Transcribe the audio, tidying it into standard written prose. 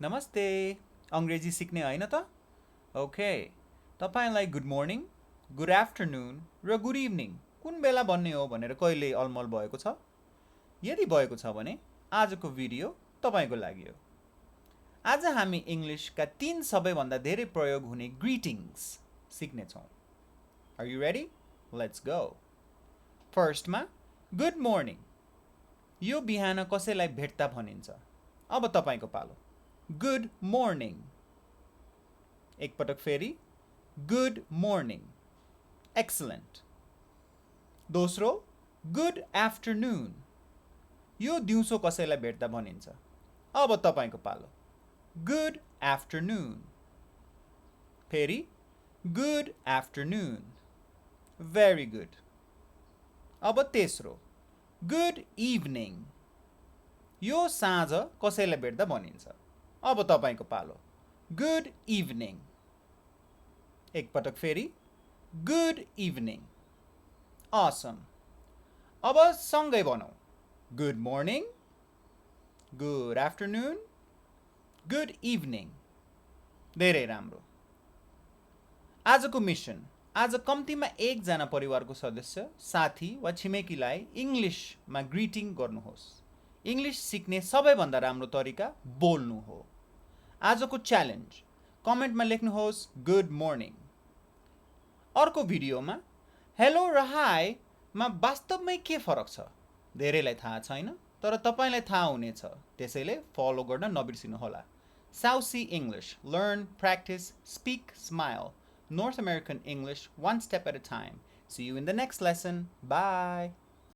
नमस्ते अङ्ग्रेजी सिक्ने होइन त ओके तपाईँलाई गुड मर्निङ गुड आफ्टरनुन र गुड इभिनिङ कुन बेला भन्ने हो भनेर कहिले अलमल भएको छ यदि भएको छ भने आजको भिडियो तपाईँको लागि हो आज हामी इङ्ग्लिसका 3 सबैभन्दा धेरै प्रयोग हुने ग्रिटिङ्स सिक्नेछौँ are you ready let's go फर्स्टमा गुड मर्निङ यो बिहान कसैलाई भेट्दा भनिन्छ अब तपाईँको पालो गुड मर्निङ एकपटक फेरि गुड मर्निङ एक्सलेन्ट दोस्रो गुड आफ्टरनुन यो दिउँसो कसैलाई भेट्दा भनिन्छ अब तपाईँको पालो गुड आफ्टरनुन फेरि गुड आफ्टरनुन भेरी गुड अब तेस्रो गुड इभिनिङ यो साँझ कसैलाई भेट्दा भनिन्छ अब तपाईँको पालो गुड इभिनिङ एकपटक फेरि गुड इभिनिङ असम अब सँगै भनौँ good morning good afternoon good evening धेरै राम्रो आजको मिसन आज कम्तीमा एकजना परिवारको सदस्य साथी वा छिमेकीलाई इङ्ग्लिसमा ग्रिटिङ गर्नुहोस् इङ्ग्लिस सिक्ने सबैभन्दा राम्रो तरिका बोल्नु हो आजको च्यालेन्ज कमेन्टमा लेख्नुहोस् गुड मर्निङ अर्को भिडियोमा हेलो र हाईमा वास्तवमै के फरक छ धेरैलाई थाहा छैन तर तपाईँलाई थाहा हुनेछ त्यसैले फलो गर्न नबिर्सिनुहोला साउसी English learn practice speak smile North American English one step at a time. See you in the next lesson. Bye.